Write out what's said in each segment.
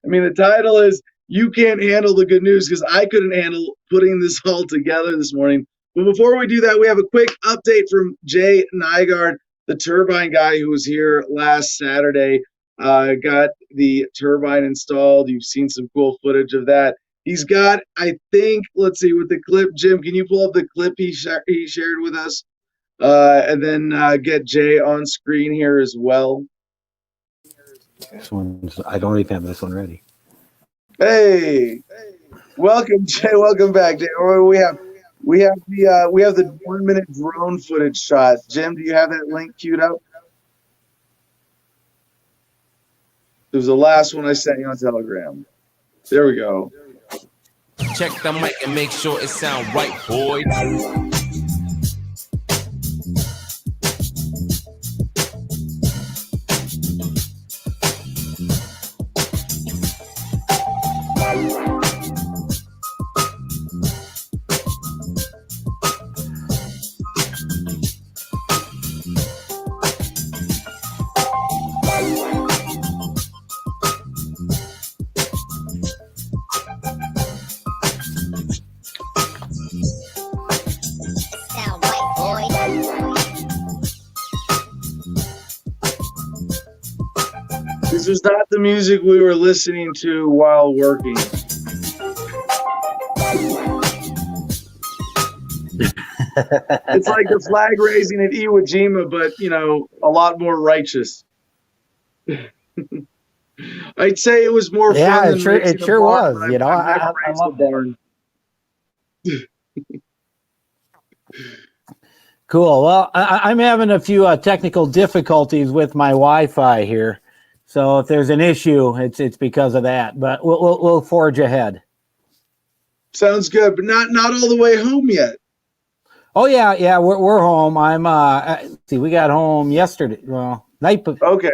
I mean, the title is You Can't Handle the Good News because I couldn't handle putting this all together this morning. But before we do that, we have a quick update from Jay Nygaard, the Turbine Guy who was here last Saturday. Got the turbine installed. You've seen some cool footage of that. He's got, I think, let's see, with the clip, Jim, can you pull up the clip he shared with us? And then get Jay on screen here as well. This one's, I don't even have this one ready. Hey, welcome, Jay. Welcome back, Jay. We have the 1 minute drone footage shot. Jim, do you have that link queued up? It was the last one I sent you on Telegram. There we go. Check the mic and make sure it sound right, boys. This was not the music we were listening to while working. It's like the flag raising at Iwo Jima, but, a lot more righteous. I'd say it was more fun. Yeah, than it sure was. I love that. Cool. Well, I'm having a few technical difficulties with my Wi-Fi here. So if there's an issue, it's because of that. But we'll forge ahead. Sounds good, but not all the way home yet. Oh yeah, we're home. I'm see, we got home yesterday. Well, okay,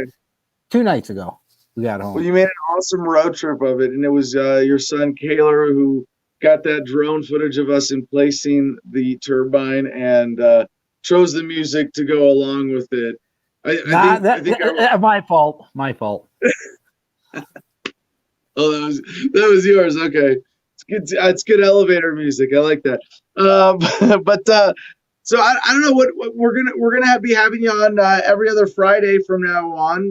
2 nights ago we got home. Well, you made an awesome road trip of it, and it was your son Kaylor who got that drone footage of us emplacing the turbine and chose the music to go along with it. My fault. Oh, that was yours. Okay, it's good. It's good elevator music. I like that. So I don't know what we're gonna be having you on every other Friday from now on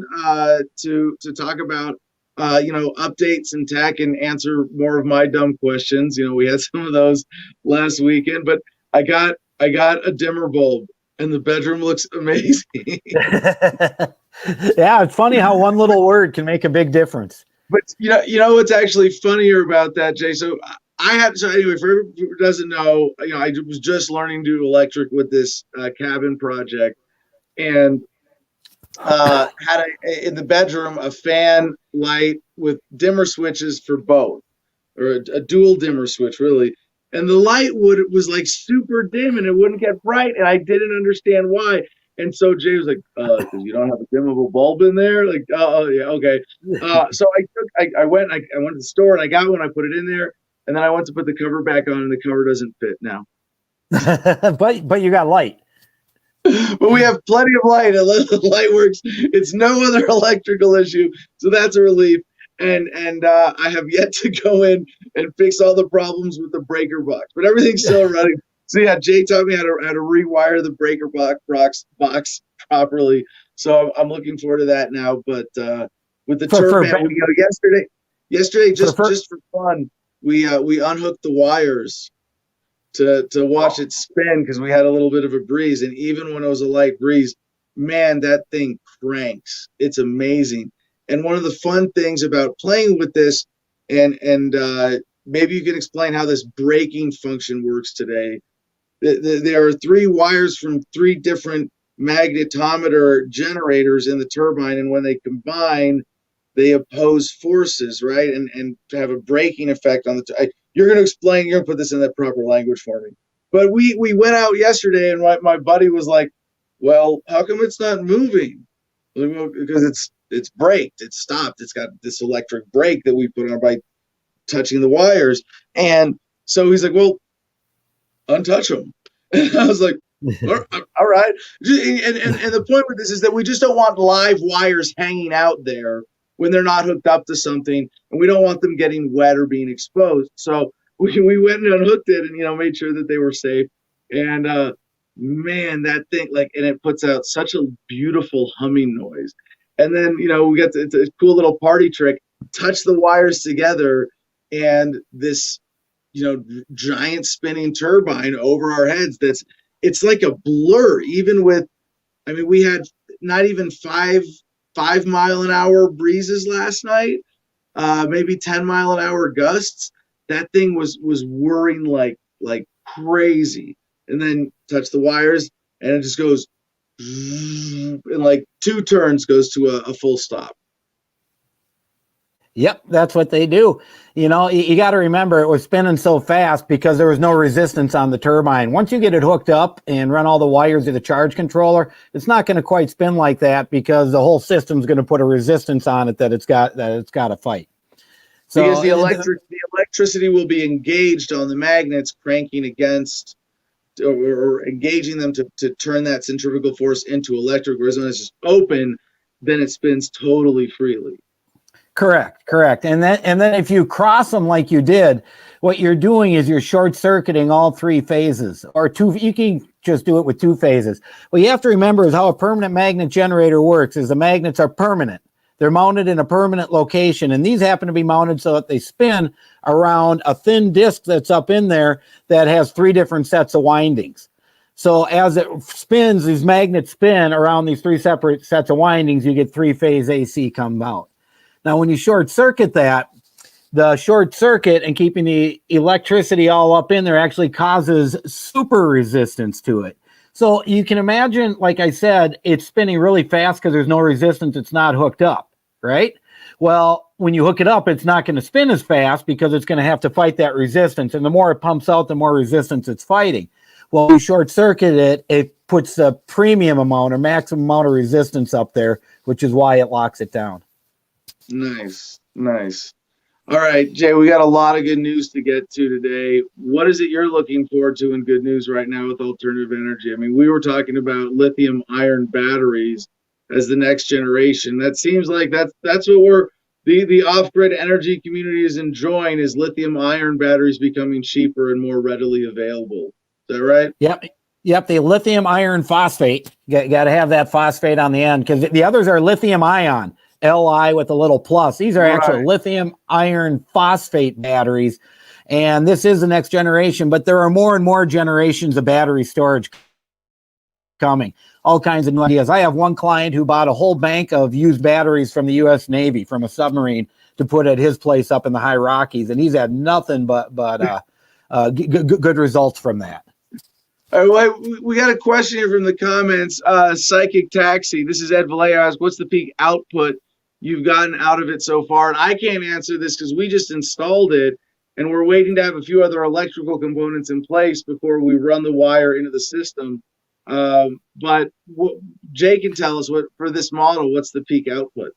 to talk about updates and tech and answer more of my dumb questions. We had some of those last weekend, but I got a dimmer bulb. And the bedroom looks amazing. Yeah, it's funny how one little word can make a big difference. But you know what's actually funnier about that, Jay? So anyway, for everyone who doesn't know, I was just learning to do electric with this cabin project, and had in the bedroom a fan light with dimmer switches for both, or a dual dimmer switch, really. And the light was like super dim and it wouldn't get bright. And I didn't understand why. And so Jay was like, because you don't have a dimmable bulb in there? Like, oh yeah, okay. So I went to the store and I got one, I put it in there, and then I went to put the cover back on and the cover doesn't fit now. but you got light. But we have plenty of light. The light works. It's no other electrical issue. So that's a relief. And I have yet to go in and fix all the problems with the breaker box, but everything's still running. So yeah, Jay taught me how to rewire the breaker box properly. So I'm looking forward to that now. But with the turbine, yesterday just for fun, we unhooked the wires to watch it spin because we had a little bit of a breeze, and even when it was a light breeze, man, that thing cranks. It's amazing. And one of the fun things about playing with this, and maybe you can explain how this braking function works today. There are 3 wires from 3 different magnetometer generators in the turbine, and when they combine, they oppose forces, right? And to have a braking effect on you're going to put this in that proper language for me. But we went out yesterday, and my buddy was like, "Well, how come it's not moving?" Like, well, because it's braked, it's stopped, it's got this electric brake that we put on by touching the wires. And so he's like, well, untouch them. And I was like, all right. And the point with this is that we just don't want live wires hanging out there when they're not hooked up to something, and we don't want them getting wet or being exposed. So we went and unhooked it and, made sure that they were safe. And man, that thing, and it puts out such a beautiful humming noise. And then, we got it's a cool little party trick, touch the wires together, and this, giant spinning turbine over our heads. It's like a blur, even with, we had not even 5 mile an hour breezes last night, maybe 10 mile an hour gusts. That thing was whirring like crazy. And then touch the wires and it just goes, in like 2 turns goes to a full stop. Yep, that's what they do. You got to remember it was spinning so fast because there was no resistance on the turbine. Once you get it hooked up and run all the wires to the charge controller, it's not going to quite spin like that because the whole system's going to put a resistance on it that it's got to fight. So, because the electricity will be engaged on the magnets cranking against or engaging them to turn that centrifugal force into electric, whereas when it's just open, then it spins totally freely. Correct. And then if you cross them like you did, what you're doing is you're short circuiting all 3 phases, or 2. You can just do it with 2 phases. What you have to remember is how a permanent magnet generator works is the magnets are permanent. They're mounted in a permanent location, and these happen to be mounted so that they spin around a thin disc that's up in there that has 3 different sets of windings. So as it spins, these magnets spin around these 3 separate sets of windings, you get 3-phase AC come out. Now, when you short circuit that, the short circuit and keeping the electricity all up in there actually causes super resistance to it. So you can imagine, like I said, it's spinning really fast because there's no resistance. It's not hooked up, right? Well, when you hook it up, it's not going to spin as fast because it's going to have to fight that resistance. And the more it pumps out, the more resistance it's fighting. Well, when you short circuit it, it puts a premium amount or maximum amount of resistance up there, which is why it locks it down. Nice. All right, Jay, we got a lot of good news to get to today. What is it you're looking forward to in good news right now with alternative energy? We were talking about lithium iron batteries as the next generation. That seems like that's what the off-grid energy community is enjoying, is lithium iron batteries becoming cheaper and more readily available. Is that right? Yep. The lithium iron phosphate, got to have that phosphate on the end, because the others are lithium ion. Li with a little plus. These are actual lithium iron phosphate batteries, and this is the next generation, but there are more and more generations of battery storage coming. All kinds of new ideas. I have one client who bought a whole bank of used batteries from the U.S. Navy, from a submarine, to put at his place up in the high Rockies, and he's had nothing but good results from that. All right, we got a question here from the comments. Psychic Taxi. This is Ed Vallejo asks, what's the peak output you've gotten out of it so far? And I can't answer this because we just installed it and we're waiting to have a few other electrical components in place before we run the wire into the system. But Jay can tell us, what for this model, what's the peak output?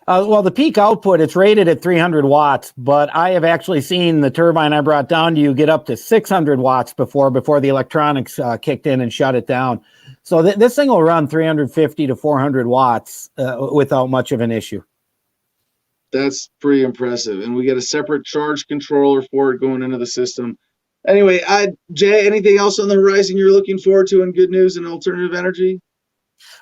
Well, the peak output, it's rated at 300 watts, but I have actually seen the turbine I brought down to you get up to 600 watts before the electronics kicked in and shut it down. So this thing will run 350 to 400 watts without much of an issue. That's pretty impressive. And we get a separate charge controller for it going into the system. Anyway, Jay, anything else on the horizon you're looking forward to in good news and alternative energy?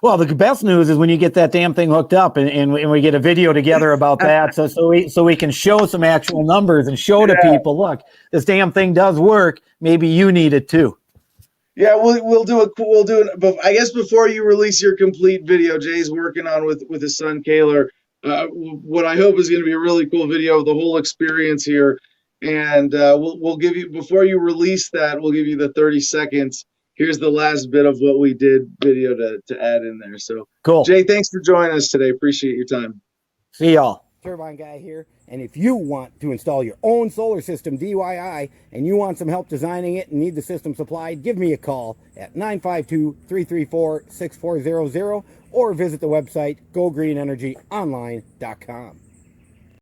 Well, the best news is when you get that damn thing hooked up and we get a video together about that, so we can show some actual numbers and show to people, look, this damn thing does work. Maybe you need it too. Yeah, we'll do it. But I guess before you release your complete video, Jay's working on with his son Kaylor, what I hope is going to be a really cool video of the whole experience here. And we'll give you, before you release that, we'll give you the 30 seconds. Here's the last bit of what we did video to add in there. So cool. Jay, thanks for joining us today. Appreciate your time. See y'all. Turbine Guy here. And if you want to install your own solar system DIY and you want some help designing it and need the system supplied, give me a call at 952-334-6400 or visit the website gogreenenergyonline.com.